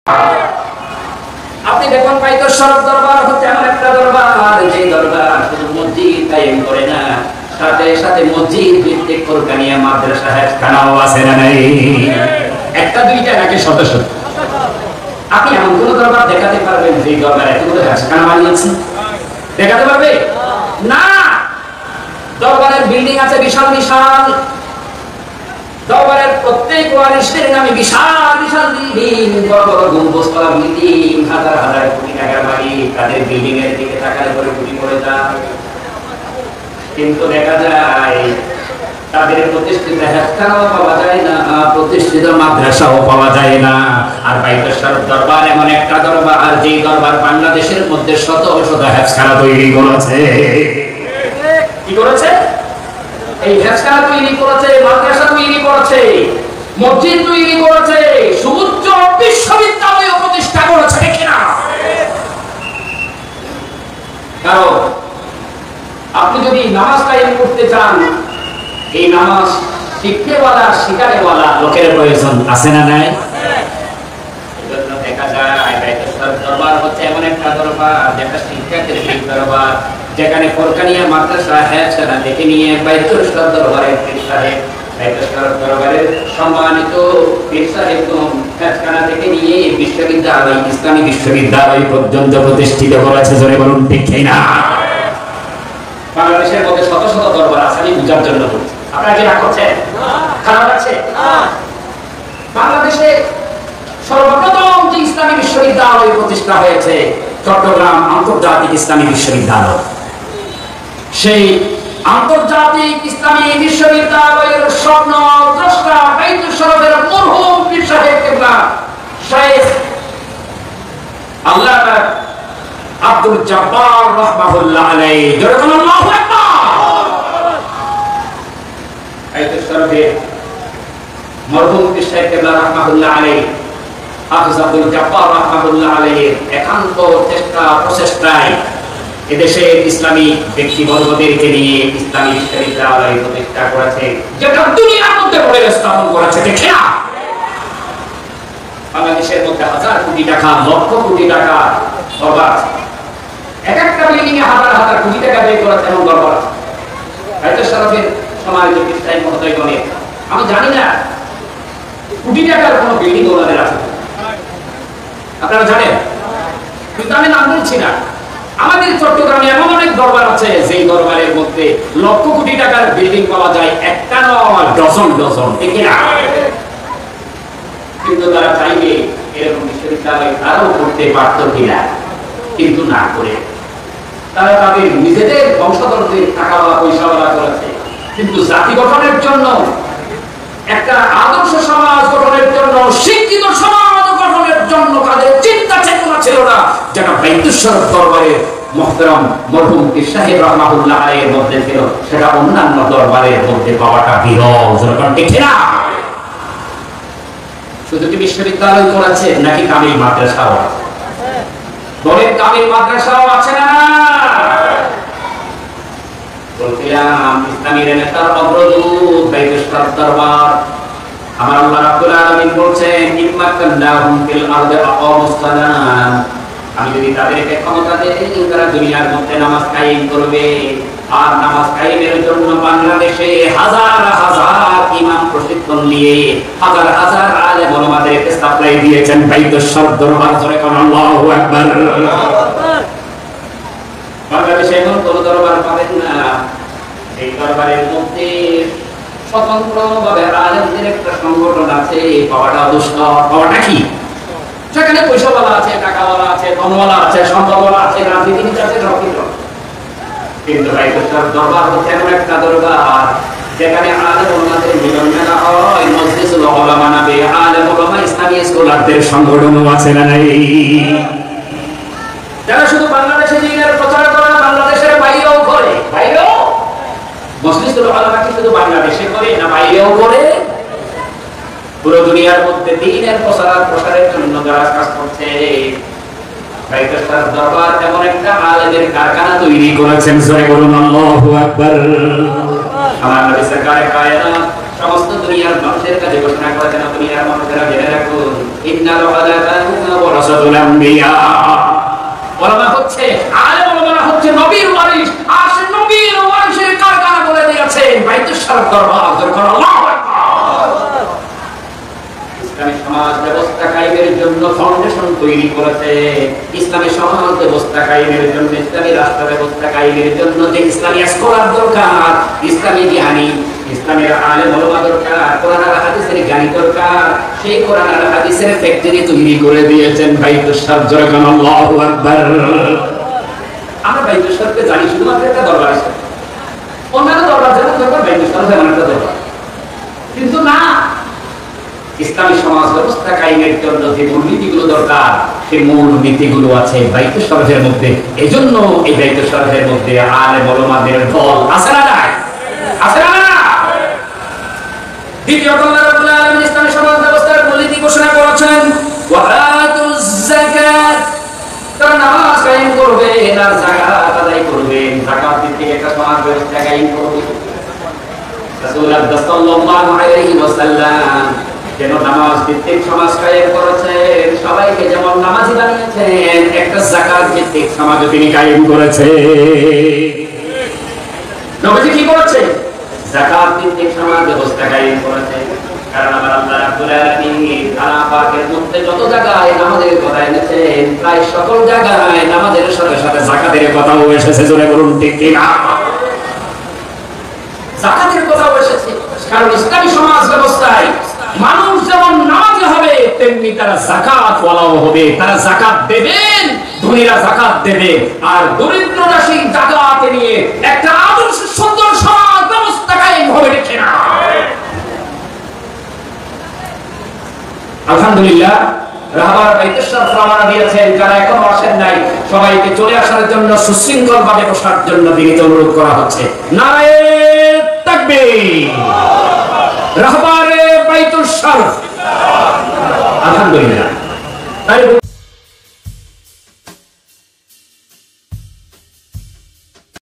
আপনি দেখুন বাইতুল দরবার হচ্ছে এমন একটা দরবার যে দরবার শুধু মসজিদ কায়েম করে না, সাথে সাথে মসজিদ ভিত্তিক কোরআনিয়া মাদ্রাসা হেফখানাও আছে না নাই? একটা দুইটা নাকি শত শত? আপনি এমন কোন দরবার দেখাতে পারবেন যে দরবার এতগুলো হেফখানা বানিয়েছে? দেখাতে পারবে না। দরবারের বিল্ডিং আছে বিশাল বিশাল, দরবারের প্রত্যেক ওয়ারিসের নামে বিশাল বিশাল বিল্ডিং, বড় বড় গম্বুজওয়ালা বিল্ডিং, হাজার হাজার কোটি টাকার বাড়ি, তাদের বিল্ডিং এর দিকে তাকালে পরে কোটি পড়ে যায়। কিন্তু দেখা যায় তাদের প্রতিষ্ঠিত হেফখানাও পাওয়া যায় না, প্রতিষ্ঠিত মাদ্রাসাও পাওয়া যায় না। আর বাইতুল দরবার এমন একটা দরবার যে দরবার বাংলাদেশের মধ্যে শত শত হেফখানা তৈরি করেছে। কি করেছে? এই হেফখানা তৈরি করেছে, মাদ্রাসা তৈরি করেছে, মসজিদ তৈরি করেছে, সুউচ্চ বিশ্ববিদ্যালয় প্রতিষ্ঠা করেছে। ঠিক না? কারণ আপনি যদি নামাজ কায়েম করতে চান, এই নামাজ শিখতেওয়ালা শিকারেওয়ালা লোকের প্রয়োজন আছে না নাই? এজন্য দেখা যায় বাইতুল দরবার হচ্ছে এমন একটা দরবার যেটা শিক্ষাকেন্দ্রিক দরবার, যেখানে কোরআনিয়া মাদ্রাসা হেফখানা থেকে নিয়ে বাইতুল দরবারের পীর সাহেব, বাইতুল দরবারের সম্মানিত পীর সাহেব হেফখানা থেকে নিয়ে বিশ্ববিদ্যালয়, ইসলামী বিশ্ববিদ্যালয় পর্যন্ত প্রতিষ্ঠিত করেছে। জোরে বলুন ঠিক না? বাংলাদেশের মধ্যে শত শত দরবার আছে, আমি বুঝার জন্য বলছি। আপনারা কি রাগ করছেন? খারাপ লাগছে? বাংলাদেশে সর্বপ্রথম যে ইসলামী বিশ্ববিদ্যালয় প্রতিষ্ঠা হয়েছে চট্টগ্রাম আন্তর্জাতিক ইসলামী বিশ্ববিদ্যালয়। সেই আন্তর্জাতিক ইসলামী বিশ্ববিদ্যালয়ের স্বপ্ন দ্রষ্টা বাইতুল শরফের মরহুম পীর সাহেব কিবলা শেখ আল্লাহ আব্দুল জব্বার রাহমাতুল্লাহ আলাইহি, জোরে আল্লাহু আকবার। বাইতুল শরফের মরহুম পীর সাহেব কিবলা রাহমাতুল্লাহ আলাইহি, হাফেজ আব্দুল জব্বার রাহমাতুল্লাহ আলাইহি একান্ত চেষ্টা প্রচেষ্টায় এদেশের ইসলামী ব্যক্তিবর্গদেরকে নিয়ে ইসলামী বিশ্ববিদ্যালয় প্রতিষ্ঠা করেছে, যেটা দুনিয়ার মধ্যে বড় স্থাপন করেছে। দেখে না, বাংলাদেশের মধ্যে হাজার কোটি টাকা, লক্ষ কোটি টাকা দরবার আছে, এক একটা বিল্ডিং এ হাজার হাজার কোটি টাকা ব্যয় করেছে এমন দরবার আছে। বাইতুল শরফের সম্মানিত পীর সাহেব মহোদয়গণের, আমি জানি না কোটি টাকার কোন বিল্ডিং ওনাদের আছে, আপনারা জানেন? কিন্তু আমি নাম বলছি না। আমাদের চট্টগ্রামে এমন অনেক দরবার আছে যে দরবারের মধ্যে লক্ষ কোটি টাকার বিল্ডিং পাওয়া যায়, একটা নয় ডজন ডজন। ঠিক না? কিন্তু তারা চাইবে এরকম বিশ্ববিদ্যালয় আরো করতে পারত কিনা, কিন্তু না করে তারা তাদের নিজেদের বংশধরদের টাকাওয়ালা পয়সাওয়ালা করেছে। কিন্তু জাতি গঠনের জন্য, একটা আদর্শ সমাজ গঠনের জন্য, শিক্ষিত সমাজ গঠনের জন্য তাদের চিন্তা চেতনা ছিল না, যেটা বাইতুল শরফ দরবারের মুহতারাম মরহুম পীর সাহেব রাহমাতুল্লাহ আলাইহির মধ্যে ছিল, সেটা অন্যান্য দরবারের মধ্যে পাওয়াটা বিরল। যেরকম ঠিক না? শুধু কি বিশ্ববিদ্যালয় করেছে নাকি কামিল মাদ্রাসাও আছে? বলেন, কামিল মাদ্রাসাও আছে না? বলছিলাম ইসলামী নেতার অগ্রদূত বাইতুল শরফ দরবার। আমার আল্লাহ রাব্বুল আলামিন বলছেন, ইম্মাকান্নাহুম ফিল আরদি আকামুস সালাম, আমি যদি তাদেরকে ক্ষমতা দেই তারা দুনিয়ার মধ্যে নামাজ কায়েম করবে। আর নামাজ কায়েমের জন্য বাংলাদেশে হাজার হাজার ইমাম প্রশিক্ষণ দিয়ে হাজার হাজার আলেম ওলামাদেরকে সাপ্লাই দিয়েছেন বাইতুল শরফ দরবার। জোরে কোন আল্লাহু আকবার। বাংলাদেশে এমন কোন দরবার পাবেন না এই দরবারের মধ্যে স্বতন্ত্রভাবে আলেমদের একটা সংগঠন আছে। পাওয়াটা দুষ্কর। পাওয়াটা কি? সেখানে পয়সাওয়ালা আছে, টাকাওয়ালা আছে, ধনওয়ালা আছে, সম্পদওয়ালা আছে, রাজনীতিবিদ আছে, সবকিছু। কিন্তু বাইতুল শরফ দরবার হচ্ছে এমন একটা দরবার যেখানে আলেম ওলামাদের মিলন মেলা হয়, মজলিসুল উলামা নামে আলেম ওলামা ইসলামী স্কলারদের সংগঠনও আছে না নাই? যারা শুধু বাংলাদেশে দ্বীনের প্রচার করে, বাংলাদেশের বাইরেও করে। বাইরেও মজলিসুল উলামা কি শুধু বাংলাদেশে করে না বাইরেও করে? পুরো দুনিয়ার মধ্যে দ্বীনের প্রসারের জন্য যারা কাজ করছে, বাইতুল শরফ দরবার এমন একটা আলেমের কারখানা তৈরি করেছেন। জয় বলুন আল্লাহু আকবার। আমার নবী সরকারে কায়নাত সমস্ত দুনিয়ার মানুষের কাছে ঘোষণা করেছেন, দুনিয়ার মানুষেরা জেনে রাখুন ইন্নাল উলামা ওয়ারাসাতুল আম্বিয়া। উলামা হচ্ছে আলেম, উলামা হচ্ছে নবীর ওয়ারিস। আর সে নবীর ওয়ারিসের কারখানা বলে দিয়েছেন বাইতুল শরফ দরবার। যখন আল্লাহু আকবার ইসলামী সমাজ ব্যবস্থা কায়েমের জন্য ফাউন্ডেশন তৈরি করেছে, ইসলামী সমাজ ব্যবস্থা কায়েমের জন্য, ইসলামী রাষ্ট্র ব্যবস্থা কায়েমের জন্য যে ইসলামী স্কলার দরকার, ইসলামী জ্ঞানী, ইসলামের আলেম ওলামা দরকার, কোরআন আর হাদিসের জ্ঞানী দরকার, সেই কোরআন আর হাদিসের ফ্যাক্টরি তৈরি করে দিয়েছেন বাইতুল শরফ। যখন আল্লাহু আকবার। আমরা বাইতুল শরফকে জানি শুধুমাত্র একটা দরবার আছে, অন্যান্য দরবার যেমন দরবার বাইতুল শরফ এমন একটা দরবার, কিন্তু না, ইসলামী সমাজ ব্যবস্থা কায়েমের জন্য যে মূলনীতিগুলো দরকার সেই মূল নীতিগুলো আছে বাইতুল শরফের মধ্যে। এজন্য এই বাইতুল শরফের মধ্যে আলেম ওলামাদের ঢল আছে না নাই? আছে না? দ্বিতীয়ত আল্লাহ রাব্বুল আলামিন ইসলামী সমাজ ব্যবস্থার মূলনীতি ঘোষণা করেছেন ওয়া আতুজ যাকাত। তারা নামাজ কায়েম করবেন আর যাকাত আদায় করবেন। যাকাত দিতে একটা সমাজ ব্যবস্থা কায়েম করবে। রাসূলুল্লাহ সাল্লাল্লাহু আলাইহি ওয়াসাল্লাম যেন নামাজ ভিত্তিক সমাজ কায়েম করেছেন, সবাইকে যেমন নামাজি বানিয়েছেন, একটা যাকাত ভিত্তিক সমাজ তিনি কায়েম করেছেন। নবীজি কি করেছেন? যাকাত ভিত্তিক সমাজ ব্যবস্থা কায়েম করেছেন। কারণ আমার আল্লাহ রাব্বুল আলামিন কালাম পাকের মধ্যে যত জায়গায় নামাজের কথা এনেছেন, প্রায় সকল জায়গায় নামাজের সাথে সাথে যাকাতের কথাও এসেছে। জোরে বলুন ঠিক কি না? যাকাতের কথাও এসেছে। কারণ ইসলামী সমাজ ব্যবস্থায় মানুষ যেমন নামাজি হবে তেমনি তারা যাকাত ওয়ালাও হবে। তারা যাকাত দেবেন, ধনীরা যাকাত দেবে, আর দরিদ্ররা সেই যাকাত নিয়ে একটা আদর্শ সুন্দর সমাজ ব্যবস্থা কায়েম হবে। ঠিক না? আলহামদুলিল্লাহ রাহবার বাইতুল শরফ রওনা দিয়েছেন। যারা এখন আসেন নাই সবাইকে চলে আসার জন্য, সুশৃঙ্খল ভাবে বসার জন্য বিনীত অনুরোধ করা হচ্ছে। নারায়ে তাকবীর। রাহবারে বাইতুল শরফ। আলহামদুলিল্লাহ।